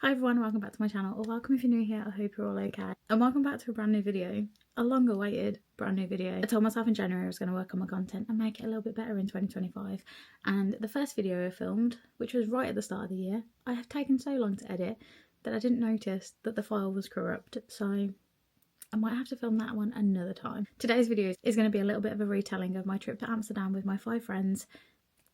Hi everyone, welcome back to my channel, or welcome if you're new here. I hope you're all okay, and welcome back to a brand new video, a long awaited brand new video. I told myself in January I was going to work on my content and make it a little bit better in 2025, and the first video I filmed, which was right at the start of the year, I have taken so long to edit that I didn't notice that the file was corrupt, so I might have to film that one another time. Today's video is going to be a little bit of a retelling of my trip to Amsterdam with my 5 friends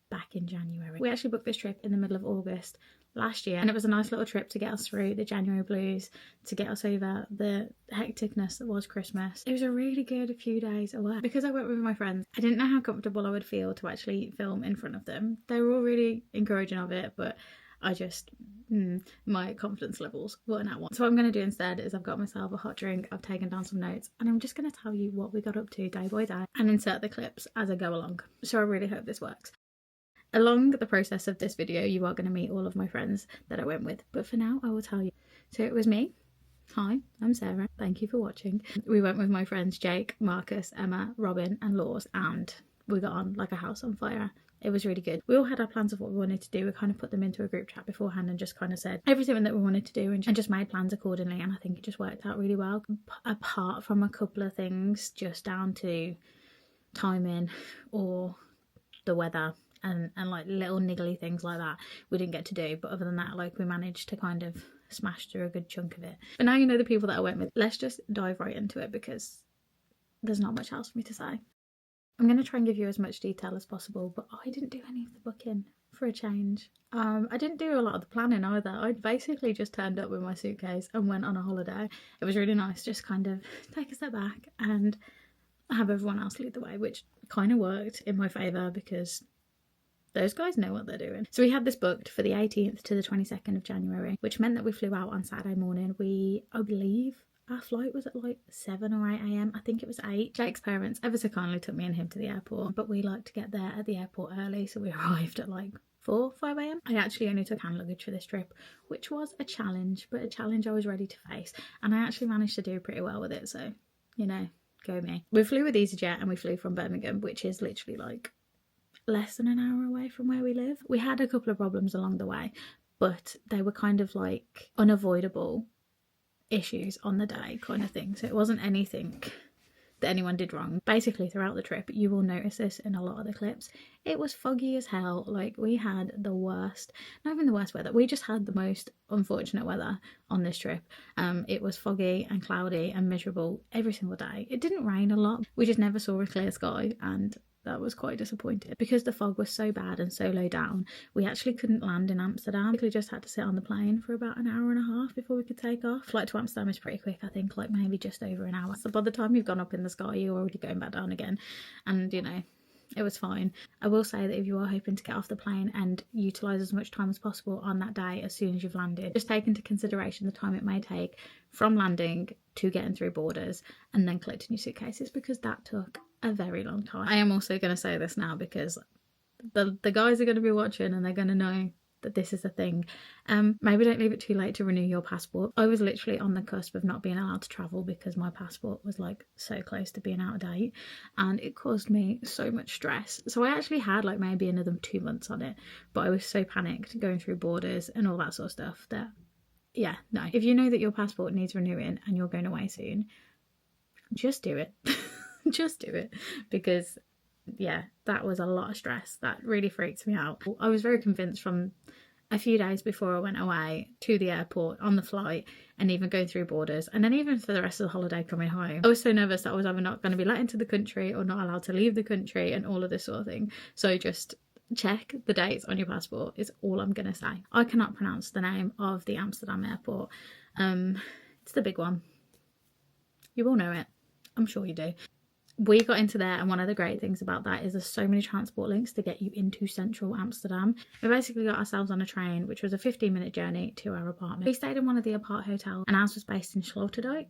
back in January. We actually booked this trip in the middle of August last year, and it was a nice little trip to get us through the January blues, to get us over the hecticness that was Christmas. It was a really good few days away. Because I went with my friends, I didn't know how comfortable I would feel to actually film in front of them. They were all really encouraging of it, but I just, my confidence levels weren't at one. So what I'm going to do instead is I've got myself a hot drink, I've taken down some notes, and I'm just going to tell you what we got up to day by day and insert the clips as I go along. So I really hope this works. Along the process of this video, you are going to meet all of my friends that I went with, but for now I will tell you. So it was me. Hi, I'm Sarah. Thank you for watching. We went with my friends Jake, Marcus, Emma, Robin and Laws, and we got on like a house on fire. It was really good. We all had our plans of what we wanted to do. We kind of put them into a group chat beforehand and just kind of said everything that we wanted to do and just made plans accordingly, and I think it just worked out really well. Apart from a couple of things just down to timing or the weather, and like little niggly things like that we didn't get to do, but other than that, like, we managed to kind of smash through a good chunk of it. But now you know the people that I went with, let's just dive right into it because there's not much else for me to say. I'm going to try and give you as much detail as possible, but I didn't do any of the booking for a change. I didn't do a lot of the planning either. I basically just turned up with my suitcase and went on a holiday. It was really nice, just kind of take a step back and have everyone else lead the way, which kind of worked in my favour because those guys know what they're doing. So we had this booked for the 18th to the 22nd of January, which meant that we flew out on Saturday morning. I believe our flight was at like 7 or 8 a.m. I think it was 8. Jake's parents ever so kindly took me and him to the airport, but we like to get there at the airport early, so we arrived at like 4, 5 a.m. I actually only took hand luggage for this trip, which was a challenge, but a challenge I was ready to face, and I actually managed to do pretty well with it, so, you know, go me. We flew with EasyJet and we flew from Birmingham, which is literally like less than an hour away from where we live. We had a couple of problems along the way, but they were kind of like unavoidable issues on the day kind of thing, so it wasn't anything that anyone did wrong. Basically throughout the trip, you will notice this in a lot of the clips, it was foggy as hell. Like, we had the worst, not even the worst weather, we just had the most unfortunate weather on this trip. It was foggy and cloudy and miserable every single day. It didn't rain a lot, we just never saw a clear sky, and that was quite disappointing. Because the fog was so bad and so low down, we actually couldn't land in Amsterdam. We just had to sit on the plane for about an hour and a half before we could take off. Flight to Amsterdam is pretty quick, I think, like maybe just over an hour. So by the time you've gone up in the sky, you're already going back down again. And, you know, it was fine. I will say that if you are hoping to get off the plane and utilise as much time as possible on that day as soon as you've landed, just take into consideration the time it may take from landing to getting through borders and then collecting your suitcases, because that took a very long time. I am also going to say this now because the guys are going to be watching and they're going to know that this is a thing. Maybe don't leave it too late to renew your passport. I was literally on the cusp of not being allowed to travel because my passport was like so close to being out of date, and it caused me so much stress. So I actually had like maybe another 2 months on it, but I was so panicked going through borders and all that sort of stuff that, yeah, no. If you know that your passport needs renewing and you're going away soon, just do it. Just do it, because yeah, that was a lot of stress. That really freaked me out. I was very convinced from a few days before I went away to the airport, on the flight, and even going through borders, and then even for the rest of the holiday coming home, I was so nervous that I was either not going to be let into the country or not allowed to leave the country and all of this sort of thing. So just check the dates on your passport is all I'm going to say. I cannot pronounce the name of the Amsterdam airport. It's the big one. You all know it. I'm sure you do. We got into there, and one of the great things about that is there's so many transport links to get you into central Amsterdam. We basically got ourselves on a train, which was a 15-minute journey to our apartment. We stayed in one of the apart hotels, and ours was based in Sloterdijk,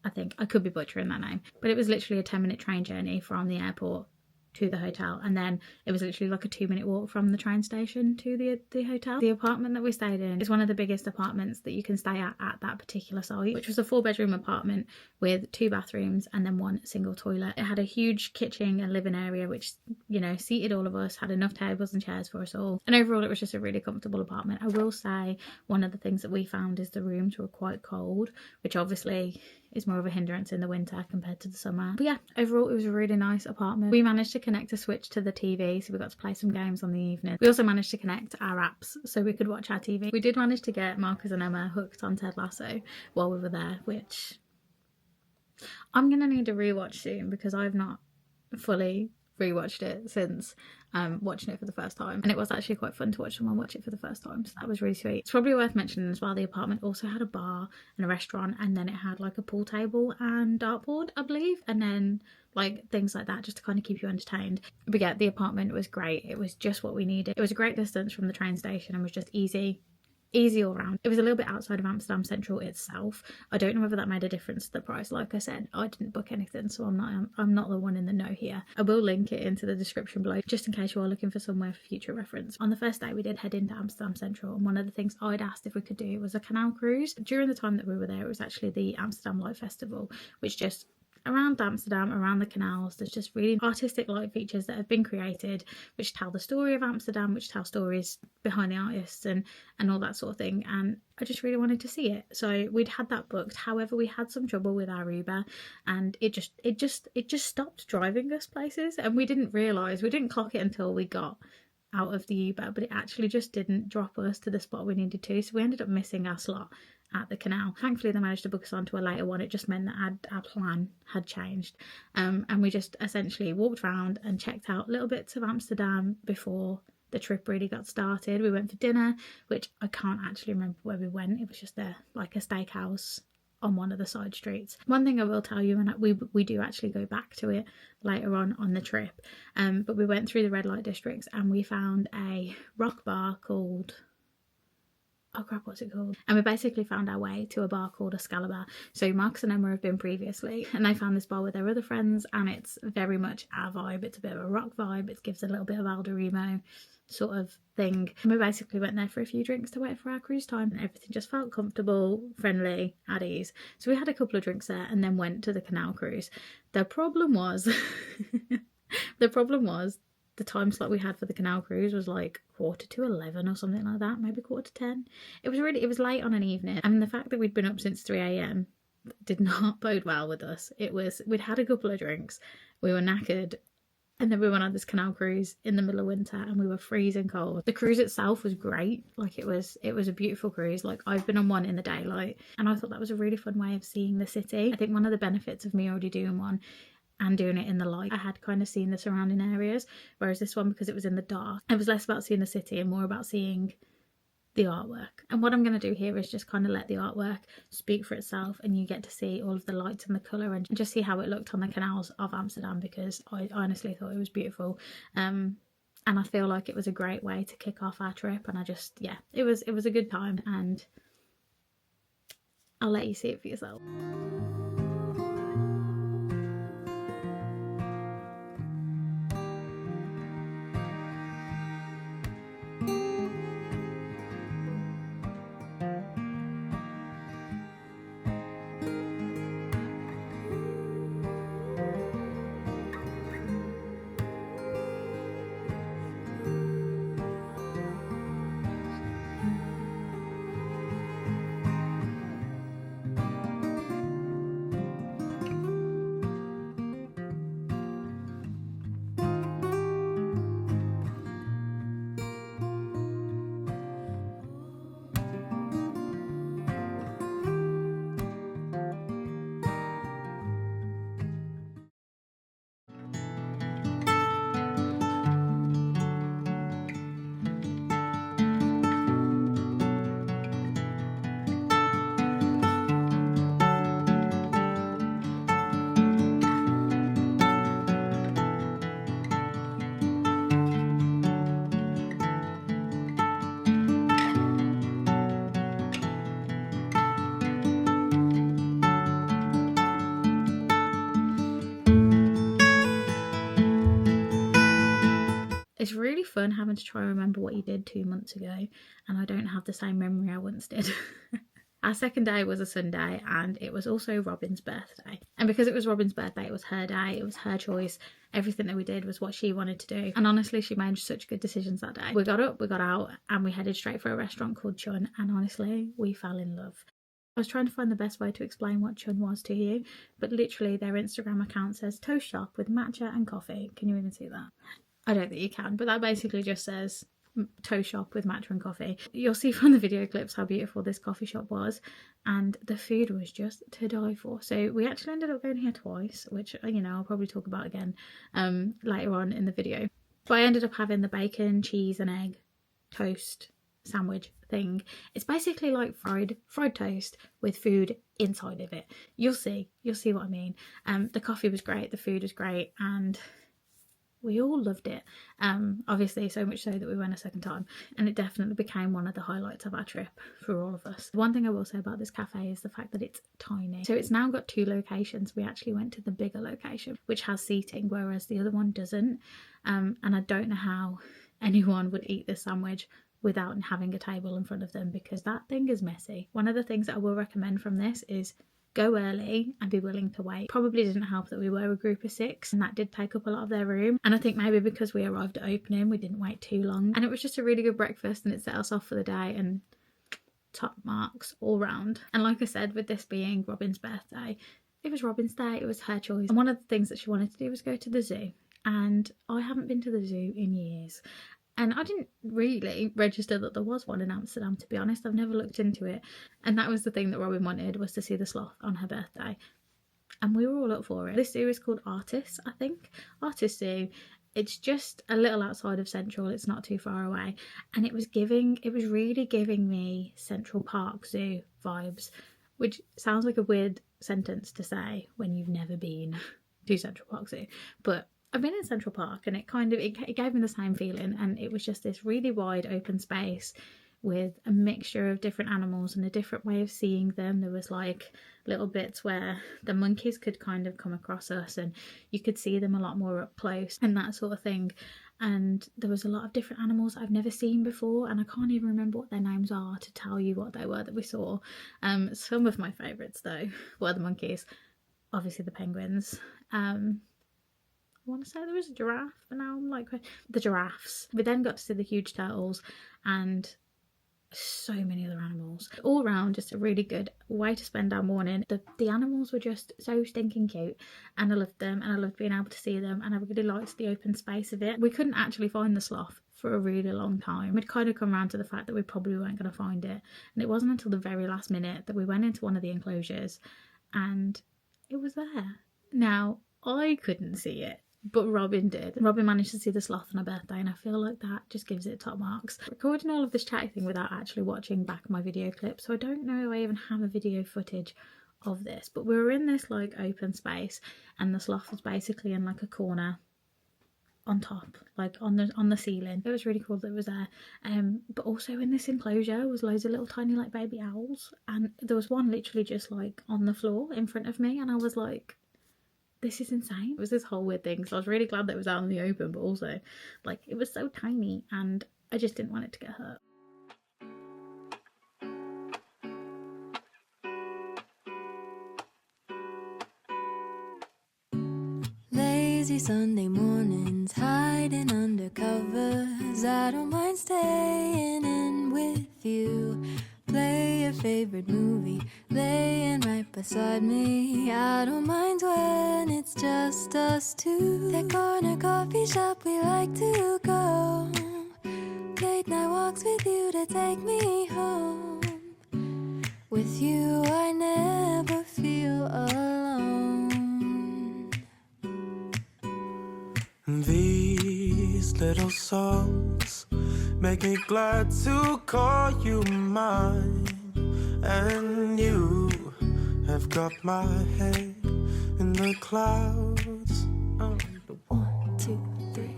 I think. I could be butchering that name, but it was literally a 10-minute train journey from the airport to the hotel, and then it was literally like a 2-minute walk from the train station to the hotel. The apartment that we stayed in is one of the biggest apartments that you can stay at that particular site, which was a 4-bedroom apartment with 2 bathrooms and then 1 single toilet. It had a huge kitchen and living area which, you know, seated all of us, had enough tables and chairs for us all, and overall it was just a really comfortable apartment. I will say one of the things that we found is the rooms were quite cold, which obviously is more of a hindrance in the winter compared to the summer. But yeah, overall it was a really nice apartment. We managed to connect a Switch to the TV, so we got to play some games on the evening. We also managed to connect our apps so we could watch our TV. We did manage to get Marcus and Emma hooked on Ted Lasso while we were there, which I'm gonna need to rewatch soon because I've not fully rewatched it since watching it for the first time, and it was actually quite fun to watch someone watch it for the first time, so that was really sweet. It's probably worth mentioning as well, the apartment also had a bar and a restaurant, and then it had like a pool table and dartboard, I believe, and then like things like that just to kind of keep you entertained. But yeah, the apartment was great. It was just what we needed. It was a great distance from the train station and was just easy all around. It was a little bit outside of Amsterdam Central itself. I don't know whether that made a difference to the price. Like I said, I didn't book anything, so I'm not the one in the know here. I will link it into the description below just in case you are looking for somewhere for future reference. On the first day we did head into Amsterdam Central, and one of the things I'd asked if we could do was a canal cruise. During the time that we were there, it was actually the Amsterdam Light Festival, which just around Amsterdam, around the canals, there's just really artistic light features that have been created which tell the story of Amsterdam, which tell stories behind the artists and all that sort of thing, and I just really wanted to see it. So we'd had that booked. However, we had some trouble with our Uber, and it just stopped driving us places, and we didn't clock it until we got out of the Uber, but it actually just didn't drop us to the spot we needed to, so we ended up missing our slot at the canal. Thankfully they managed to book us onto a later one. It just meant that our plan had changed, and we just essentially walked around and checked out little bits of Amsterdam before the trip really got started. We went for dinner, which I can't actually remember where we went. It was just like a steakhouse on one of the side streets. One thing I will tell you, and we do actually go back to it later on the trip, but we went through the red light districts and we found a rock bar called, oh crap, what's it called? And we basically found our way to a bar called Excalibur. So Marcus and Emma have been previously, and they found this bar with their other friends, and it's very much our vibe. It's a bit of a rock vibe. It gives a little bit of Alderemo sort of thing. And we basically went there for a few drinks to wait for our cruise time, and everything just felt comfortable, friendly, at ease. So we had a couple of drinks there and then went to the canal cruise. The problem was the time slot we had for the canal cruise was like 11:15 or something like that, maybe 10:15. It was late on an evening, and the fact that we'd been up since 3 a.m. did not bode well with us. We'd had a couple of drinks, we were knackered, and then we went on this canal cruise in the middle of winter and we were freezing cold. The cruise itself was great. Like it was a beautiful cruise. Like I've been on one in the daylight and I thought that was a really fun way of seeing the city. I think one of the benefits of me already doing one and doing it in the light, I had kind of seen the surrounding areas, whereas this one, because it was in the dark, it was less about seeing the city and more about seeing the artwork. And what I'm going to do here is just kind of let the artwork speak for itself, and you get to see all of the lights and the colour and just see how it looked on the canals of Amsterdam, because I honestly thought it was beautiful. And I feel like it was a great way to kick off our trip, and it was a good time, and I'll let you see it for yourself. having to try and remember what you did 2 months ago, and I don't have the same memory I once did. Our second day was a Sunday, and it was also Robin's birthday. And because it was Robin's birthday, it was her day, it was her choice. Everything that we did was what she wanted to do. And honestly, she made such good decisions that day. We got up, we got out, and we headed straight for a restaurant called Chun. And honestly, we fell in love. I was trying to find the best way to explain what Chun was to you, but literally their Instagram account says toast shop with matcha and coffee. Can you even see that? I don't think you can, but that basically just says toast shop with matcha and coffee. You'll see from the video clips how beautiful this coffee shop was, and the food was just to die for. So we actually ended up going here twice, which, you know, I'll probably talk about again later on in the video. But I ended up having the bacon, cheese and egg toast sandwich thing. It's basically like fried toast with food inside of it. You'll see what I mean. The coffee was great, the food was great, and we all loved it. Obviously so much so that we went a second time, and it definitely became one of the highlights of our trip for all of us. One thing I will say about this cafe is the fact that it's tiny. So it's now got 2 locations. We actually went to the bigger location, which has seating, whereas the other one doesn't. And I don't know how anyone would eat this sandwich without having a table in front of them, because that thing is messy. One of the things that I will recommend from this is go early and be willing to wait. Probably didn't help that we were a group of 6, and that did take up a lot of their room. And I think maybe because we arrived at opening, we didn't wait too long. And it was just a really good breakfast, and it set us off for the day, and top marks all round. And like I said, with this being Robin's birthday, it was Robin's day, it was her choice. And one of the things that she wanted to do was go to the zoo. And I haven't been to the zoo in years. And I didn't really register that there was one in Amsterdam, to be honest. I've never looked into it. And that was the thing that Robin wanted, was to see the sloth on her birthday. And we were all up for it. This zoo is called Artis, I think. Artis Zoo. It's just a little outside of Central. It's not too far away. And it was really giving me Central Park Zoo vibes, which sounds like a weird sentence to say when you've never been to Central Park Zoo. But I've been in Central Park, and it gave me the same feeling, and it was just this really wide open space with a mixture of different animals and a different way of seeing them. There was like little bits where the monkeys could kind of come across us, and you could see them a lot more up close and that sort of thing. And there was a lot of different animals I've never seen before, and I can't even remember what their names are to tell you what they were that we saw. Some of my favourites though were the monkeys, obviously the penguins. I want to say there was a giraffe, but now I'm like, the giraffes. We then got to see the huge turtles and so many other animals. All round, just a really good way to spend our morning. The animals were just so stinking cute, and I loved them, and I loved being able to see them, and I really liked the open space of it. We couldn't actually find the sloth for a really long time. We'd kind of come around to the fact that we probably weren't going to find it, and it wasn't until the very last minute that we went into one of the enclosures and it was there. Now, I couldn't see it, but Robin did. Robin managed to see the sloth on her birthday, and I feel like that just gives it top marks. Recording all of this chatty thing without actually watching back my video clip, so I don't know if I even have a video footage of this, but we were in this like open space, and the sloth was basically in like a corner on top, like on the ceiling. It was really cool that it was there. But also in this enclosure was loads of little tiny like baby owls, and there was one literally just like on the floor in front of me, and I was like, this is insane. It was this whole weird thing, so I was really glad that it was out in the open, but also like it was so tiny and I just didn't want it to get hurt. Lazy Sunday mornings, hiding under covers. I don't mind staying in with you. Play your favorite movie, laying right beside me. I don't mind when it's just us two. That corner coffee shop we like to go. Late night walks with you to take me home. With you I never feel alone. These little songs make me glad to call you mine. And you have got my head in the clouds. Oh. 1, 2, 3.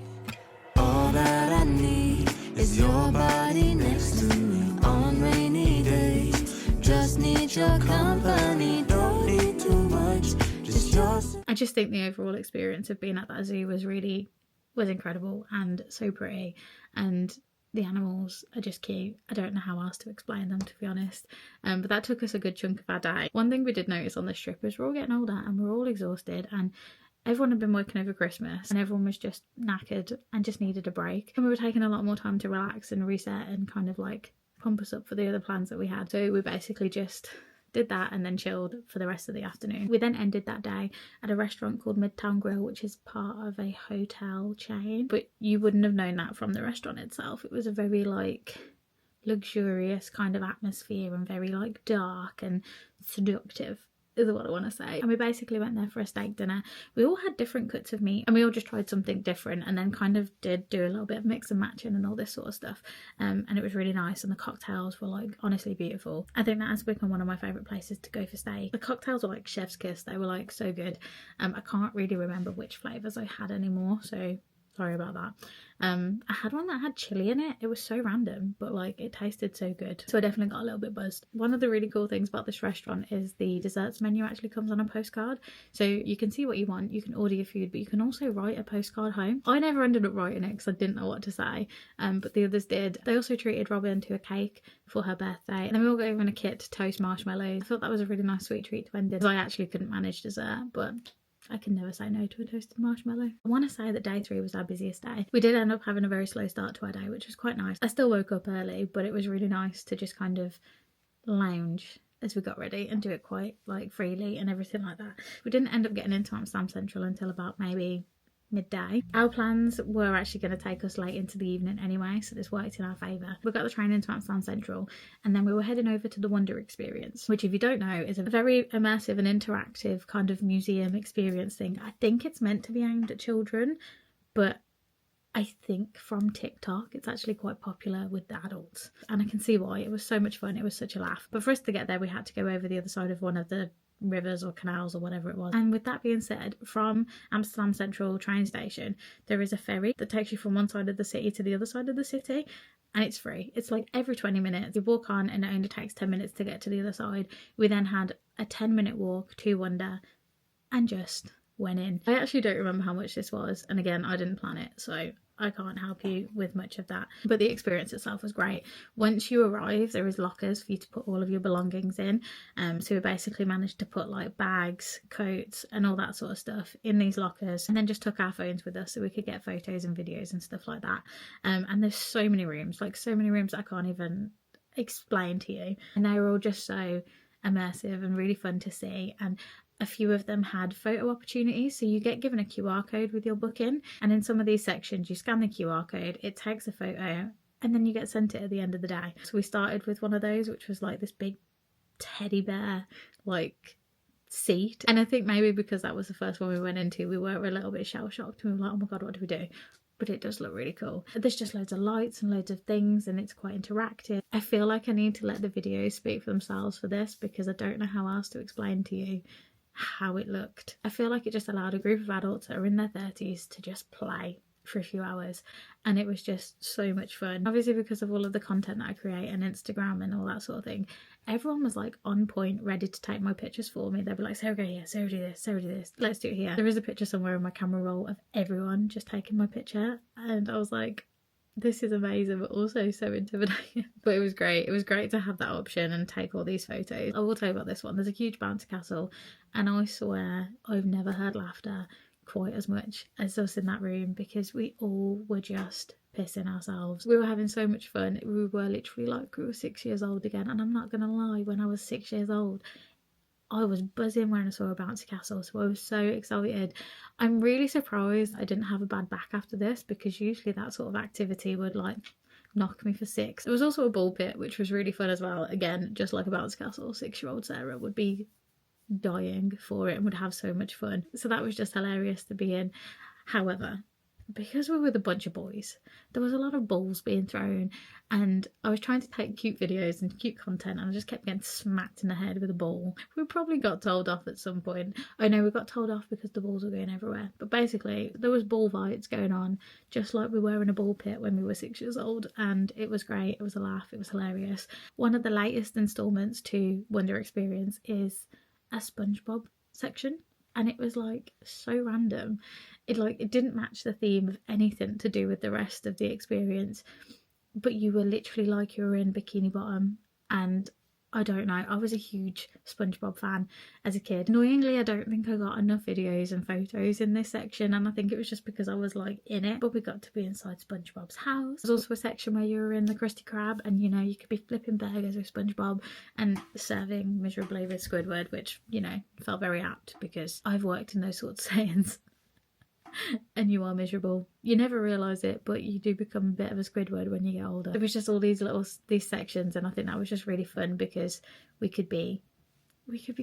All that I need is your body next to me on rainy days. Just need your company, don't need too much, just yours. I just think the overall experience of being at that zoo was really was incredible and so pretty, and the animals are just cute. I don't know how else to explain them, to be honest. But that took us a good chunk of our day. One thing we did notice on this trip is we're all getting older and we're all exhausted, and everyone had been working over Christmas and everyone was just knackered and just needed a break. And we were taking a lot more time to relax and reset and kind of like pump us up for the other plans that we had. So we basically just did that and then chilled for the rest of the afternoon. We then ended that day at a restaurant called Midtown Grill, which is part of a hotel chain, but you wouldn't have known that from the restaurant itself. It was a very like luxurious kind of atmosphere and very like dark and seductive is what I want to say. And we basically went there for a steak dinner. We all had different cuts of meat and we all just tried something different, and then kind of did do a little bit of mix and matching and all this sort of stuff. And it was really nice, and the cocktails were like honestly beautiful. I think that has become one of my favourite places to go for steak. The cocktails were like chef's kiss. They were like so good. I can't really remember which flavours I had anymore, so sorry about that. I had one that had chili in it. It was so random, but like it tasted so good. So I definitely got a little bit buzzed. One of the really cool things about this restaurant is the desserts menu actually comes on a postcard. So you can see what you want, you can order your food, but you can also write a postcard home. I never ended up writing it because I didn't know what to say, but the others did. They also treated Robin to a cake for her birthday, and then we all got given a kit to toast marshmallows. I thought that was a really nice sweet treat to end it, because I actually couldn't manage dessert, but I can never say no to a toasted marshmallow. I want to say that day 3 was our busiest day. We did end up having a very slow start to our day, which was quite nice. I still woke up early, but it was really nice to just kind of lounge as we got ready and do it quite like freely and everything like that. We didn't end up getting into Amsterdam Central until about maybe midday. Our plans were actually going to take us late into the evening anyway, so this worked in our favour. We got the train into Amsterdam Central and then we were heading over to the Wonder Experience, which if you don't know is a very immersive and interactive kind of museum experience thing. I think it's meant to be aimed at children, but I think from TikTok it's actually quite popular with the adults, and I can see why. It was so much fun, it was such a laugh. But for us to get there we had to go over the other side of one of the rivers or canals or whatever it was. And with that being said, from Amsterdam Central train station there is a ferry that takes you from one side of the city to the other side of the city, and it's free. It's like every 20 minutes you walk on and it only takes 10 minutes to get to the other side. We then had a 10-minute walk to Wonder and just went in. I actually don't remember how much this was, and again I didn't plan it, so I can't help you with much of that, but the experience itself was great. Once you arrive there is lockers for you to put all of your belongings in, so we basically managed to put like bags, coats and all that sort of stuff in these lockers, and then just took our phones with us so we could get photos and videos and stuff like that. And there's so many rooms, like so many rooms I can't even explain to you, and they were all just so immersive and really fun to see. And a few of them had photo opportunities, so you get given a QR code with your booking, and in some of these sections you scan the QR code, it takes a photo, and then you get sent it at the end of the day. So we started with one of those, which was like this big teddy bear like seat, and I think maybe because that was the first one we went into we were a little bit shell shocked and we were like, oh my god, what do we do? But it does look really cool. There's just loads of lights and loads of things, and it's quite interactive. I feel like I need to let the videos speak for themselves for this, because I don't know how else to explain to you how it looked. I feel like it just allowed a group of adults that are in their 30s to just play for a few hours, and it was just so much fun. Obviously because of all of the content that I create and Instagram and all that sort of thing, everyone was like on point, ready to take my pictures for me. They'd be like, Sarah, go here, Sarah, do this, Sarah, do this, let's do it here. There is a picture somewhere in my camera roll of everyone just taking my picture, and I was like, this is amazing, but also so intimidating. But it was great. It was great to have that option and take all these photos. I will tell you about this one. There's a huge bouncy castle, and I swear I've never heard laughter quite as much as us in that room, because we all were just pissing ourselves. We were having so much fun. We were literally like we were 6 years old again, and I'm not gonna lie, when I was 6 years old I was buzzing when I saw a bouncy castle, so I was so excited. I'm really surprised I didn't have a bad back after this, because usually that sort of activity would like knock me for 6. There was also a ball pit, which was really fun as well. Again, just like a bouncy castle, 6-year-old Sarah would be dying for it and would have so much fun. So that was just hilarious to be in. However, because we were with a bunch of boys, there was a lot of balls being thrown, and I was trying to take cute videos and cute content, and I just kept getting smacked in the head with a ball. We probably got told off at some point. I know we got told off because the balls were going everywhere, but basically there was ball fights going on just like we were in a ball pit when we were 6 years old, and it was great. It was a laugh, it was hilarious. One of the latest installments to Wonder Experience is a SpongeBob section. and it was like so random. It didn't match the theme of anything to do with the rest of the experience, but you were literally like you were in Bikini Bottom. And I don't know, I was a huge SpongeBob fan as a kid. Annoyingly, I don't think I got enough videos and photos in this section, and I think it was just because I was like in it. But we got to be inside SpongeBob's house. There's also a section where you were in the Krusty Krab, and you know, you could be flipping burgers with SpongeBob and serving miserably with Squidward, which, you know, felt very apt because I've worked in those sorts of settings. And you are miserable. You never realise it, but you do become a bit of a Squidward when you get older. It was just all these sections, and I think that was just really fun because we could be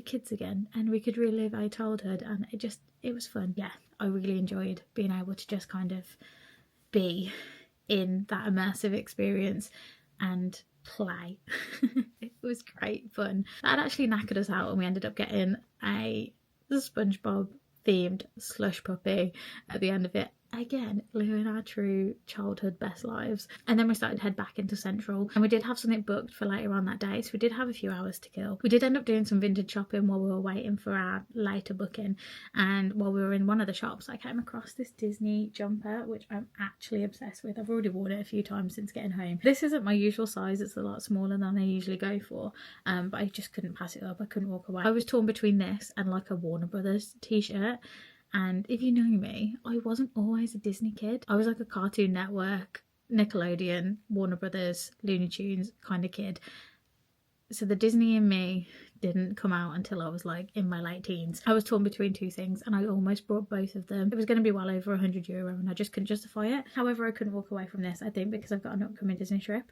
kids again, and we could relive our childhood, and it was fun. Yeah, I really enjoyed being able to just kind of be in that immersive experience and play. It was great fun. That actually knackered us out, and we ended up getting a SpongeBob themed slush puppy at the end of it. Again, living our true childhood best lives. And then we started to head back into Central, and we did have something booked for later on that day, so we did have a few hours to kill. We did end up doing some vintage shopping while we were waiting for our later booking, and while we were in one of the shops I came across this Disney jumper which I'm actually obsessed with. I've already worn it a few times since getting home. This isn't my usual size, it's a lot smaller than I usually go for, but I just couldn't pass it up. I couldn't walk away. I was torn between this and like a Warner Brothers t-shirt. And if you know me, I wasn't always a Disney kid. I was like a Cartoon Network, Nickelodeon, Warner Brothers, Looney Tunes kind of kid. So the Disney in me didn't come out until I was like in my late teens. I was torn between two things, and I almost bought both of them. It was going to be well over €100 and I just couldn't justify it. However, I couldn't walk away from this, I think, because I've got an upcoming Disney trip.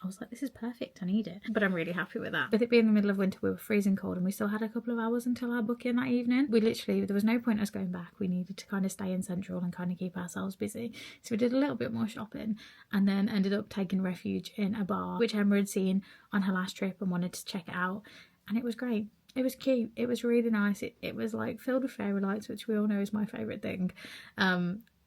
I was like, this is perfect, I need it. But I'm really happy with that. With it being the middle of winter, we were freezing cold, and we still had a couple of hours until our booking that evening. There was no point us going back. We needed to kind of stay in Central and kind of keep ourselves busy. So we did a little bit more shopping, and then ended up taking refuge in a bar, which Emma had seen on her last trip and wanted to check it out. And it was great. It was cute. It was really nice. It was like filled with fairy lights, which we all know is my favourite thing.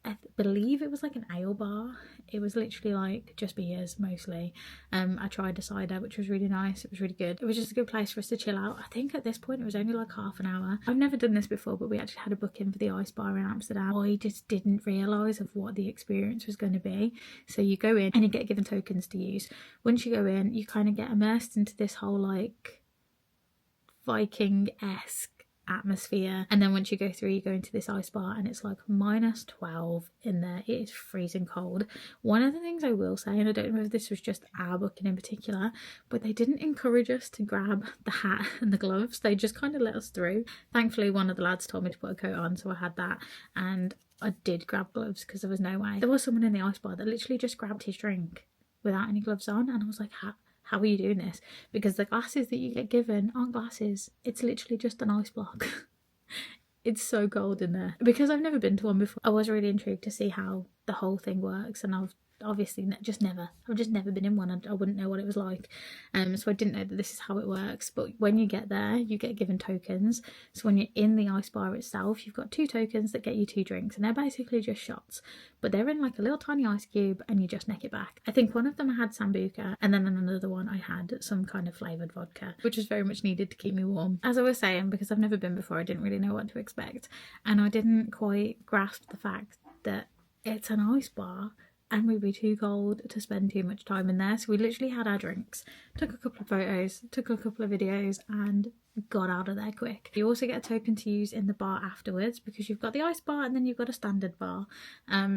I believe it was like an ale bar. It was literally like just beers mostly. I tried a cider, which was really nice. It was really good. It was just a good place for us to chill out. I think at this point it was only like half an hour. I've never done this before, but we actually had a booking for the ice bar in Amsterdam. I just didn't realise of what the experience was going to be. So you go in and you get given tokens to use. Once you go in, you kind of get immersed into this whole like Viking-esque atmosphere, and then once you go through, you go into this ice bar, and it's like -12 in there. It is freezing cold. One of the things I will say, and I don't know if this was just our booking in particular, but they didn't encourage us to grab the hat and the gloves. They just kind of let us through. Thankfully, one of the lads told me to put a coat on, so I had that, and I did grab gloves because there was no way. There was someone in the ice bar that literally just grabbed his drink without any gloves on, and I was like, how are you doing this? Because the glasses that you get given aren't glasses. It's literally just an ice block. It's so cold in there. Because I've never been to one before, I was really intrigued to see how the whole thing works, and I've just never been in one. I wouldn't know what it was like, so I didn't know that this is how it works. But when you get there, you get given tokens. So when you're in the ice bar itself, you've got 2 tokens that get you 2 drinks, and they're basically just shots, but they're in like a little tiny ice cube, and you just neck it back. I think one of them I had Sambuca, and then another one I had some kind of flavoured vodka, which was very much needed to keep me warm. As I was saying, because I've never been before, I didn't really know what to expect, and I didn't quite grasp the fact that it's an ice bar and we'd be too cold to spend too much time in there. So we literally had our drinks, took a couple of photos, took a couple of videos, and got out of there quick. You also get a token to use in the bar afterwards, because you've got the ice bar and then you've got a standard bar.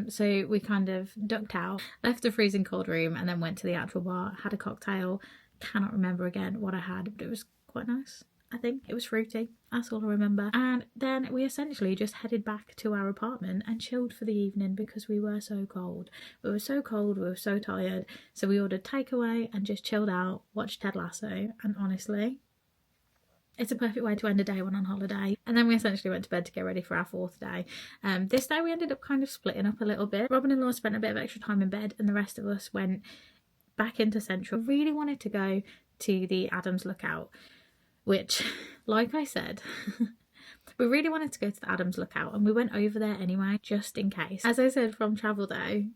So we kind of ducked out, left the freezing cold room, and then went to the actual bar, had a cocktail. Cannot remember again what I had, but it was quite nice. I think it was fruity, that's all I remember. And then we essentially just headed back to our apartment and chilled for the evening because we were so cold. We were so cold, we were so tired, so we ordered takeaway and just chilled out, watched Ted Lasso, and honestly, it's a perfect way to end a day when on holiday. And then we essentially went to bed to get ready for our 4th day. This day we ended up kind of splitting up a little bit. Robin and Law spent a bit of extra time in bed, and the rest of us went back into Central. We really wanted to go to the Adams Lookout, which, like I said, we really wanted to go to the Adams Lookout, and we went over there anyway, just in case. As I said from Travel Day,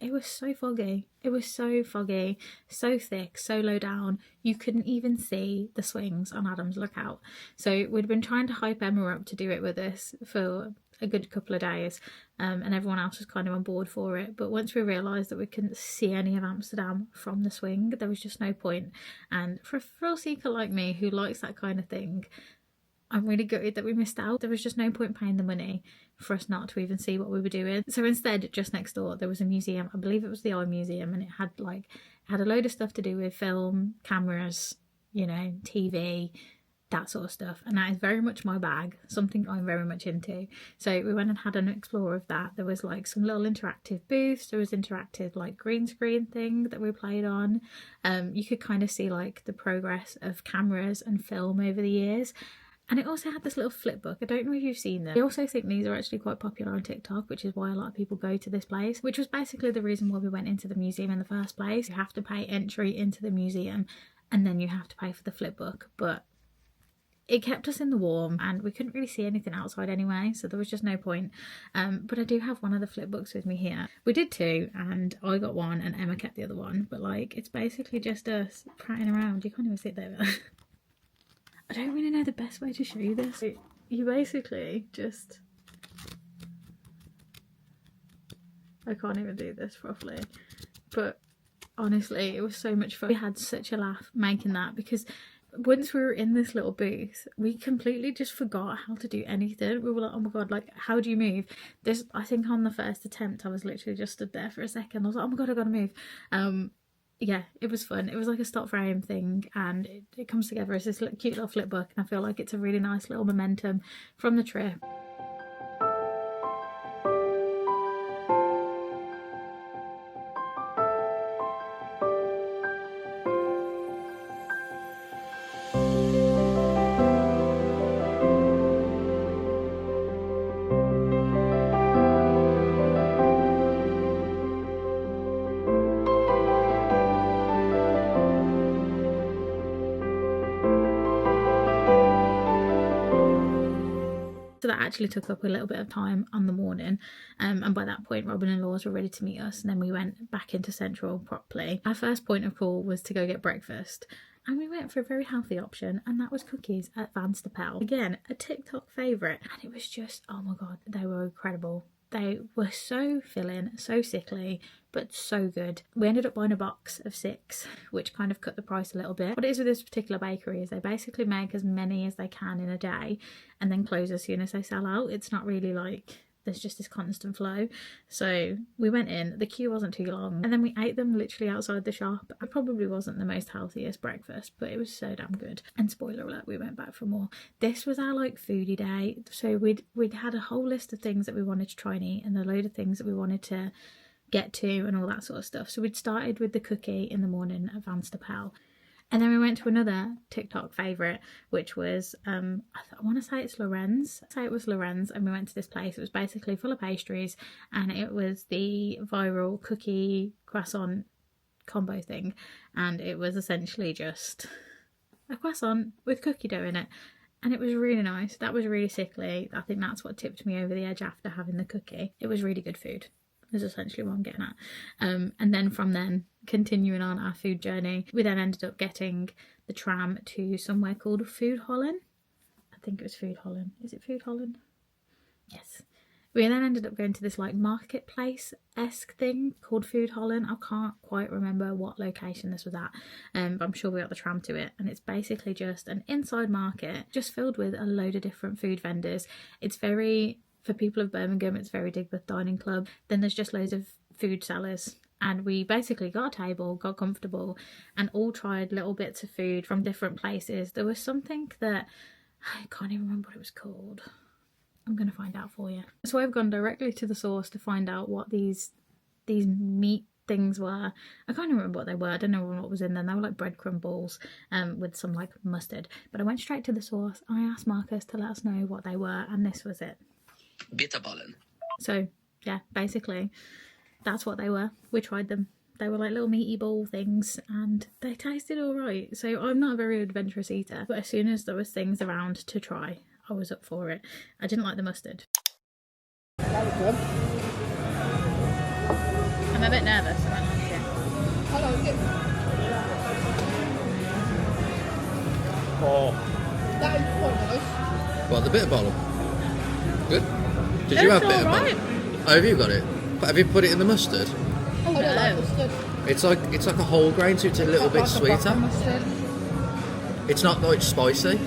it was so foggy. It was so foggy, so thick, so low down. You couldn't even see the swings on Adam's Lookout. So we'd been trying to hype Emma up to do it with us for a good couple of days, and everyone else was kind of on board for it. But once we realised that we couldn't see any of Amsterdam from the swing, there was just no point. And for a thrill seeker like me who likes that kind of thing, I'm really gutted that we missed out. There was just no point paying the money for us not to even see what we were doing. So instead, just next door, there was a museum. I believe it was the Eye Museum, and it had a load of stuff to do with film, cameras, you know, TV, that sort of stuff. And that is very much my bag, something I'm very much into. So we went and had an explore of that. There was like some little interactive booths. There was interactive like green screen thing that we played on. You could kind of see like the progress of cameras and film over the years. And it also had this little flip book. I don't know if you've seen them. I also think these are actually quite popular on TikTok, which is why a lot of people go to this place, which was basically the reason why we went into the museum in the first place. You have to pay entry into the museum, and then you have to pay for the flip book. But it kept us in the warm, and we couldn't really see anything outside anyway, so there was just no point. But I do have one of the flip books with me here. We did two, and I got one and Emma kept the other one. But like, it's basically just us prattling around. You can't even sit there. I don't really know the best way to show you this. You basically just... I can't even do this properly. But honestly, it was so much fun. We had such a laugh making that, because once we were in this little booth, we completely just forgot how to do anything. We were like, oh my god, like, how do you move? This, I think on the first attempt, I was literally just stood there for a second. I was like, oh my god, I gotta move. Yeah, it was fun. It was like a stop frame thing, and it comes together as this cute little flip book, and I feel like it's a really nice little momentum from the trip. So that actually took up a little bit of time on the morning, and by that point Robin and Laws were ready to meet us, and then we went back into Central properly. Our first point of call was to go get breakfast, and we went for a very healthy option, and that was cookies at INSTA. Again, a TikTok favourite, and it was just, oh my god, they were incredible. They were so filling, so sickly, but so good. We ended up buying a box of 6, which kind of cut the price a little bit. What it is with this particular bakery is they basically make as many as they can in a day and then close as soon as they sell out. It's not really like there's just this constant flow. So we went in, the queue wasn't too long, and then we ate them literally outside the shop. It probably wasn't the most healthiest breakfast, but it was so damn good. And spoiler alert, we went back for more. This was our like foodie day, so we'd had a whole list of things that we wanted to try and eat, and a load of things that we wanted to get to and all that sort of stuff. So we'd started with the cookie in the morning at INSTA. And then we went to another TikTok favourite, which was, I want to say it's Lorenz. I'd say it was Lorenz, and we went to this place. It was basically full of pastries, and it was the viral cookie croissant combo thing. And it was essentially just a croissant with cookie dough in it. And it was really nice. That was really sickly. I think that's what tipped me over the edge after having the cookie. It was really good food. Is essentially what I'm getting at. And then from then, continuing on our food journey, we then ended up getting the tram to somewhere called Food Holland. I think it was Food Holland. Is it Food Holland? Yes. We then ended up going to this like marketplace-esque thing called Food Holland. I can't quite remember what location this was at, but I'm sure we got the tram to it. And it's basically just an inside market, just filled with a load of different food vendors. It's very... For people of Birmingham, it's very Digbeth Dining Club. Then there's just loads of food sellers. And we basically got a table, got comfortable, and all tried little bits of food from different places. There was something that... I can't even remember what it was called. I'm going to find out for you. So I've gone directly to the source to find out what these meat things were. I can't remember what they were. I don't know what was in them. They were like breadcrumb balls with some like mustard. But I went straight to the source. I asked Marcus to let us know what they were, and this was it. Bitterballen. So yeah, basically that's what they were. We tried them. They were like little meaty ball things, and they tasted all right. So I'm not a very adventurous eater, but as soon as there was things around to try, I was up for it. I didn't like the mustard. And I'm a bit nervous, I won't lie to you. Oh. That is quite nice. Well, the bitter bottle. Good. Did It's you have bitter alright. bottle? Oh, have you got it? But have you put it in the mustard? Oh, I don't like no. mustard. It's like a whole grain, so it's a little bit Like a proper sweeter. mustard. It's not like spicy.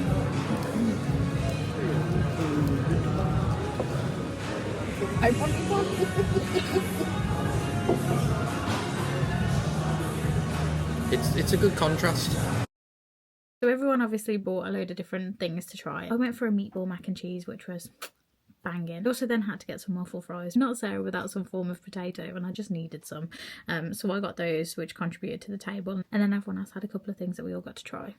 I want one. It's a good contrast. So everyone obviously bought a load of different things to try. I went for a meatball mac and cheese, which was banging. I also then had to get some waffle fries. Not Sarah without some form of potato, and I just needed some. So I got those, which contributed to the table. And then everyone else had a couple of things that we all got to try.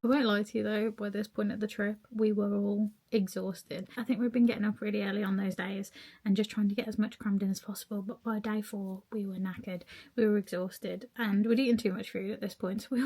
I won't lie to you though, by this point of the trip, we were all exhausted. I think we've been getting up really early on those days and just trying to get as much crammed in as possible, but by day 4 we were knackered, we were exhausted, and we'd eaten too much food at this point, so we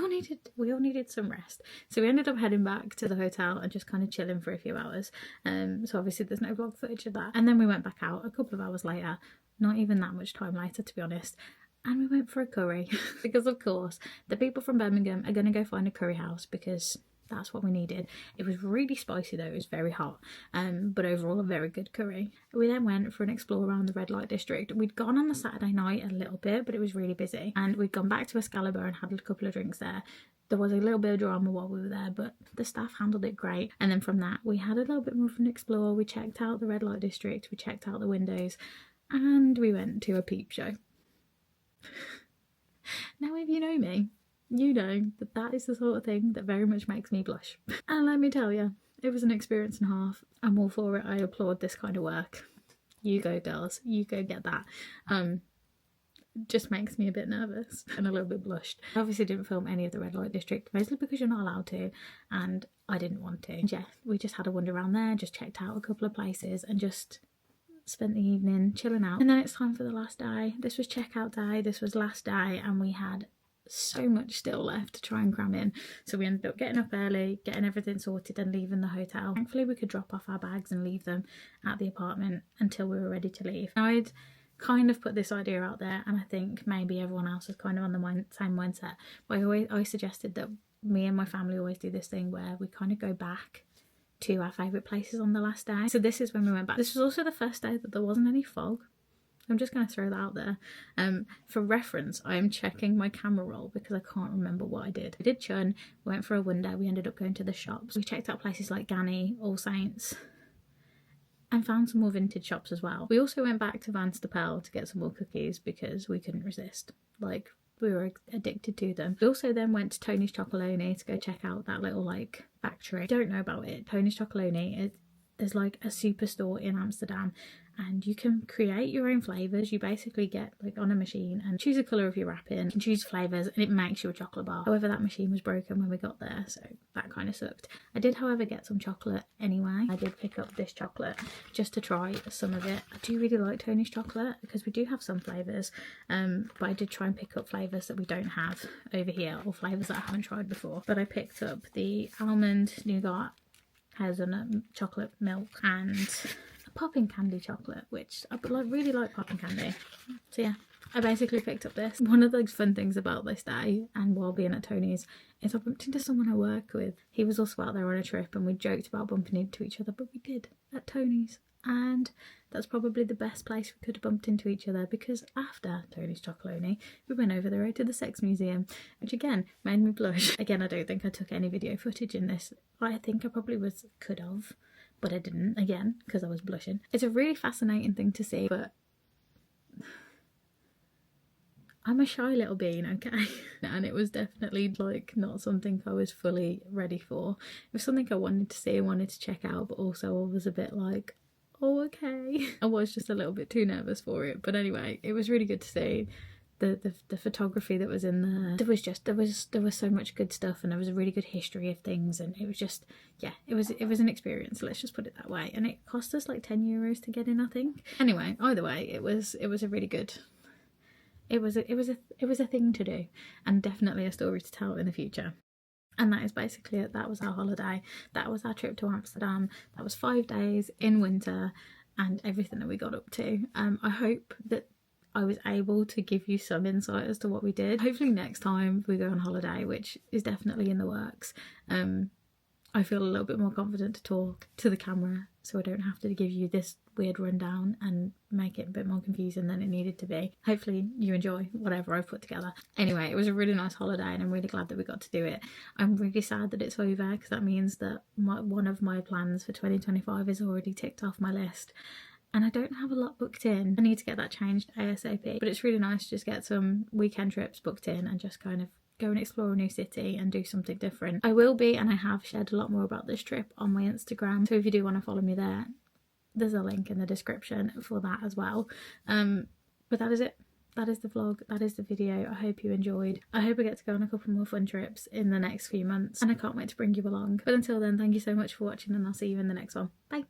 all needed some rest. So we ended up heading back to the hotel and just kind of chilling for a few hours. So obviously there's no vlog footage of that. And then we went back out a couple of hours later, not even that much time later to be honest, and we went for a curry because of course the people from Birmingham are going to go find a curry house because that's what we needed. It was really spicy though, it was very hot, but overall a very good curry. We then went for an explore around the red light district. We'd gone on the Saturday night a little bit, but it was really busy, and we'd gone back to Excalibur and had a couple of drinks there. There was a little bit of drama while we were there, but the staff handled it great. And then from that we had a little bit more of an explore. We checked out the red light district, we checked out the windows, and we went to a peep show. Now if you know me, you know that that is the sort of thing that very much makes me blush. And let me tell you, it was an experience and a half. I'm all for it. I applaud this kind of work. You go girls, you go get that. Just makes me a bit nervous and a little bit blushed. I obviously didn't film any of the red light district, mostly because you're not allowed to, and I didn't want to. And yeah, we just had a wander around there, just checked out a couple of places and just spent the evening chilling out. And then it's time for the last day. This was checkout day, this was last day, and we had so much still left to try and cram in, so we ended up getting up early, getting everything sorted and leaving the hotel. Thankfully we could drop off our bags and leave them at the apartment until we were ready to leave. Now I'd kind of put this idea out there, and I think maybe everyone else was kind of on the same mindset, but I suggested that me and my family always do this thing where we kind of go back to our favourite places on the last day. So this is when we went back. This was also the first day that there wasn't any fog. I'm just going to throw that out there. For reference, I am checking my camera roll because I can't remember what I did. I did chun, we went for a wander, we ended up going to the shops. We checked out places like Ganny, All Saints, and found some more vintage shops as well. We also went back to Van Stapel to get some more cookies because we couldn't resist. Like, we were addicted to them. We also then went to Tony's Chocolonely to go check out that little like factory. Don't know about it. Tony's Chocolonely, there's like a superstore in Amsterdam, and you can create your own flavours. You basically get like on a machine and choose a colour of your wrapping and choose flavours, and it makes you a chocolate bar. However, that machine was broken when we got there, so that kind of sucked. I did however get some chocolate anyway. I did pick up this chocolate just to try some of it. I do really like Tony's chocolate because we do have some flavours, but I did try and pick up flavours that we don't have over here, or flavours that I haven't tried before. But I picked up the almond nougat, hazelnut chocolate milk, and a popping candy chocolate, which I really like popping candy. So yeah, I basically picked up this. One of the fun things about this day and while being at Tony's is I bumped into someone I work with. He was also out there on a trip and we joked about bumping into each other, but we did at Tony's, and that's probably the best place we could have bumped into each other, because after Tony's Chocolonely we went over the road to the Sex Museum, which again made me blush. Again, I don't think I took any video footage in this. I think I probably could have, but I didn't, again because I was blushing. It's a really fascinating thing to see, but I'm a shy little bean, okay? And it was definitely like not something I was fully ready for. It was something I wanted to see and wanted to check out, but also I was a bit like, oh, okay. I was just a little bit too nervous for it, but anyway, it was really good to see the photography that was in there. There was so much good stuff, and there was a really good history of things, and it was just, yeah, it was an experience, let's just put it that way. And it cost us like €10 to get in, I think. Anyway, either way, it was a really good, it was a thing to do, and definitely a story to tell in the future. And that is basically it. That was our holiday. That was our trip to Amsterdam. That was 5 days in winter and everything that we got up to. I hope that I was able to give you some insight as to what we did. Hopefully next time we go on holiday, which is definitely in the works, I feel a little bit more confident to talk to the camera, so I don't have to give you this weird rundown and make it a bit more confusing than it needed to be. Hopefully you enjoy whatever I've put together. Anyway, it was a really nice holiday, and I'm really glad that we got to do it. I'm really sad that it's over, because that means that one of my plans for 2025 is already ticked off my list. And I don't have a lot booked in. I need to get that changed ASAP. But it's really nice to just get some weekend trips booked in and just kind of go and explore a new city and do something different. I will be, and I have shared a lot more about this trip on my Instagram. So if you do want to follow me there, there's a link in the description for that as well. But that is it. That is the vlog. That is the video. I hope you enjoyed. I hope I get to go on a couple more fun trips in the next few months. And I can't wait to bring you along. But until then, thank you so much for watching, and I'll see you in the next one. Bye.